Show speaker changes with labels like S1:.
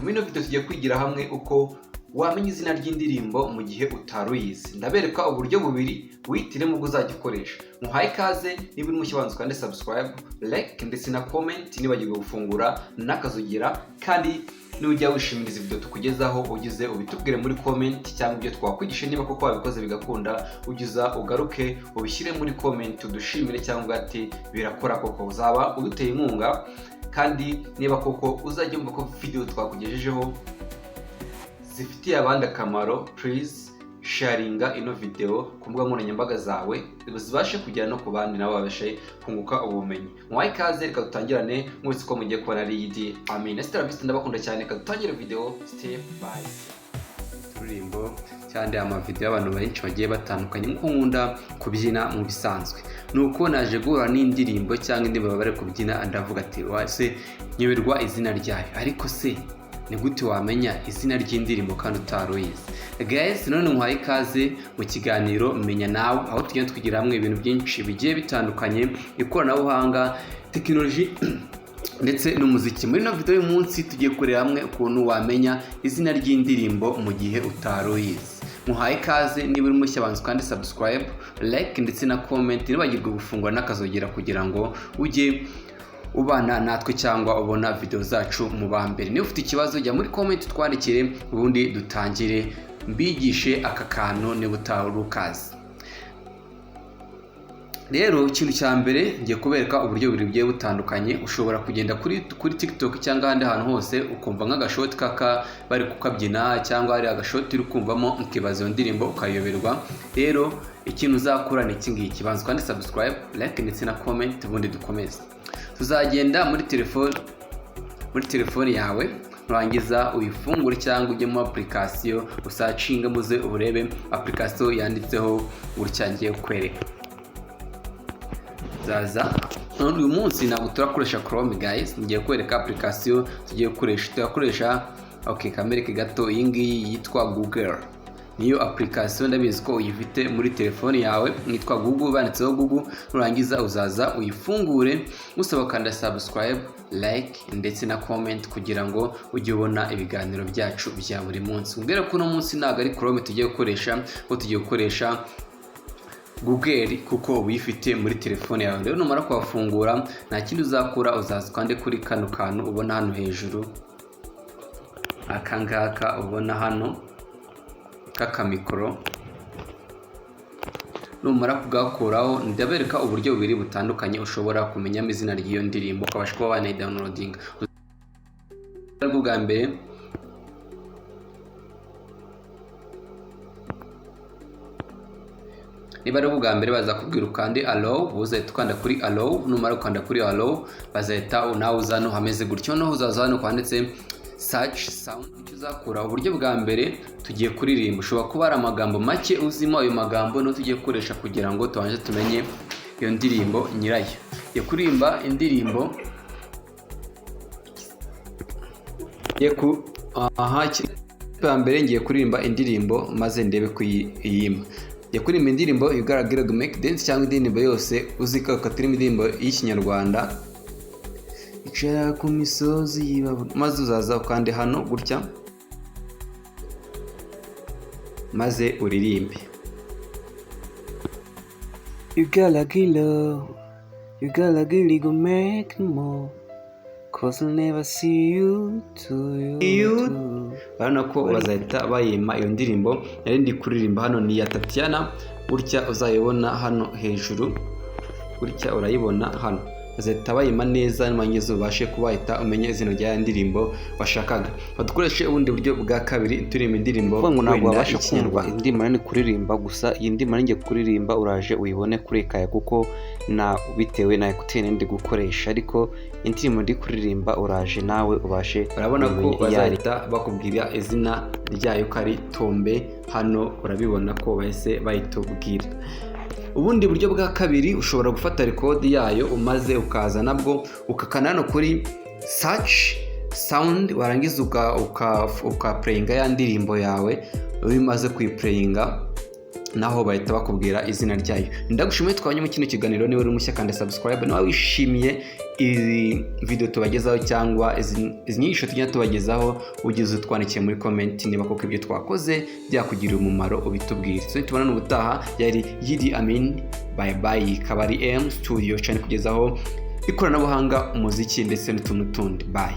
S1: Muri ino video tugiye kwigira hamwe uko wamenya izina ry'indirimbo mu gihe utaruyizi. Ndabereka uburyo bubiri wihitiremo ubwo uzajya ukoresha. Muhaye ikaze, niba uri mushya banza kandi subscribe, like ndetse na comment, nibagirwe gufungura n'akazugira, kandi nujya wishimira izi video tukugezaho ugize ubitubwire muri comment cyangwa ibyo twakwigisha niba koko wabikoze bigakunda, ugiza ugaruke ubishyire muri comment udushimire cyangwa ati birakora koko, uzaba uduteye inkunga. Kandi niba koko uzajya umva ko video twakugejejeho zifitiye abandi akamaro, please sharinga ino video ku mbuga nkoranyambaga zawe zibashe kugera no ku bandi nabo babashe kunguka ubumenyi. Muhaye ikaze, reka dutangirane mwese ko mugiye kubona Lady Amina Esteraviste. Ndabakunda cyane, reka dutangire video step by step. Turirimbo cyane amavideo y'abantu benshi bagiye batandukanye nko nkunda kubyina mu bisanzwe, nuko naje guhura n'indirimbo cyangwa indirimbo bari kubyina, ndavuga ati wase nyoberwa izina ryayo, ariko se ni gute wamenya izina ry'indirimbo kandi utaruyizi? Guys, none muhaye ikaze mu kiganiro Menya Nawe, aho tugenda twigira hamwe ibintu byinshi bigiye bitandukanye, ikoranabuhanga, tekinoloji ndetse n'umuziki. Muri ino video y'uyu munsi tugiye kureba hamwe ukuntu wamenya izina ry'indirimbo mu gihe utaruyizi. Muhaye ikaze, niba uri mushya banza kandi subscribe, like ndetse na comment, nibagirwe gufungura n'akazogera kugira ngo ujye ubana natwe cyangwa ubona video zacu mu bambere. Niba ufite ikibazo jya muri comment twandikire, ubundi dutangire mbigishe aka kantu niba utarukazi. Rero ikintu cya mbere ngiye kubereka uburyo buri bugiye butandukanye. Ushobora kugenda kuri TikTok cyangwa ahandi hantu hose ukumva nk'agashoti kaka bari kukabyina, cyangwa hari agashoti uri kumvamo ukibaza iyo ndirimbo ukayoberwa. Rero ikintu uzakora ni iki ngiki, banza kandi subscribe, like ndetse na comment, ubundi dukomeze. Tuzagenda muri telefone yawe, nurangiza uyifungure cyangwa ujye mu application usacinga muze uburebe application yanditseho gutya ngiye kukwereka. Zaza none uyu munsi ntabwo turakoresha Chrome guys, ngiye kwereka application tugiye gukoresha. Turakoresha kamereke gato, iyi ngiyi yitwa Google. Niyo application ndabizi ko uyifite muri telefone yawe, yitwa Google, banditseho Google. Nurangiza uzaza uyifungure, usaba kanda subscribe, like ndetse na comment kugira ngo ujye ubona ibiganiro byacu bya buri munsi. Mbere ko no munsi ntabwo ari Chrome tugiye gukoresha, ko tugiye gukoresha Google kuko uyifite muri telefone yawe. Rero numara kwafungura nta kindi uzakura, uzaza kandi kuri kano kantu ubona hano hejuru, akangaka ubona hano kaka mikoro. Numara kugakuraho ndabereka uburyo bubiri butandukanye ushobora kumenyamo izina ry'iyo ndirimbo, ukabasha kuba wanayidownloadinga. Bwa mbere niba ari ubwa mbere bazakubwira ukande allow, uzahita ukanda kuri allow. Numara ukanda kuri allow bazahita nawe uza hano hameze gutyo, no uzaza hano kwanditse search sound. Icyo uzakura uburyo bwa mbere tugiye kuririmba, ushobora kuba ari amagambo make uzimo, ayo magambo no tugiye gukoresha kugira ngo tubanje tumenye iyo ndirimbo nyirayo. Yo kuririmba indirimbo bwa mbere ngiye kuririmba indirimbo maze ndebe kuyimba. Kuririmba indirimbo you gotta get to make dance cyangwa indirimbo yose uzika ukatirimo indirimbo y'Ikinyarwanda. Icara ku misozi y'ibabura, maze uzaza ukande hano gutya maze uririmbe. You gotta get low, you gotta get to make more, cause I'll never see you too. Urabona ko bazahita bayima iyo ndirimbo nari ndi kuririmba. Hano ni ya Tatiana, gutya uzayibona hano hejuru, gutya urayibona hano. Bazahita bayima neza n'umanyizo ubashe kubahita umenya izina rya ndirimbo bashakaga. Badukoreshe ubundi buryo bwa kabiri turimo indirimbo
S2: ngo ntabwo wabasha kumva indirimbo nani kuririmba gusa. Iyi ndirimbo ngiye kuririmba uraje uyibone kuri Kaya kuko na bitewe na ekuteri ndi gukoresha, ariko indirimbo ndi kuririmba uraje nawe ubashe.
S1: Urabona ko bazahita bakubwira izina ryayo ko ari Tombe. Hano urabibona ko bahise bayitubwira. Ubundi buryo bwa kabiri ushobora gufata record yayo umaze ukaza nabwo ukakana hano kuri search sound, warangiza uka playinga ya ndirimbo yawe. Ubimaze kuyiplayinga
S2: naho bahita bakubwira izina ryayo. Ndagushimiye twabanye mu kino kiganiro, niba uri mushya kandi subscribe, nawe wishimiye izi video tubagezaho cyangwa izi nyigisho tujya tubagezaho, ugize utwandikiye muri comment niba koko ibyo twakoze byakugirira umumaro ubitubwire. So tubonana ubutaha, yari Yidi Amin, bye bye. Kabari M Studio cyane kugezaho ikoranabuhanga, umuziki ndetse n'utuntu tundi. Bye.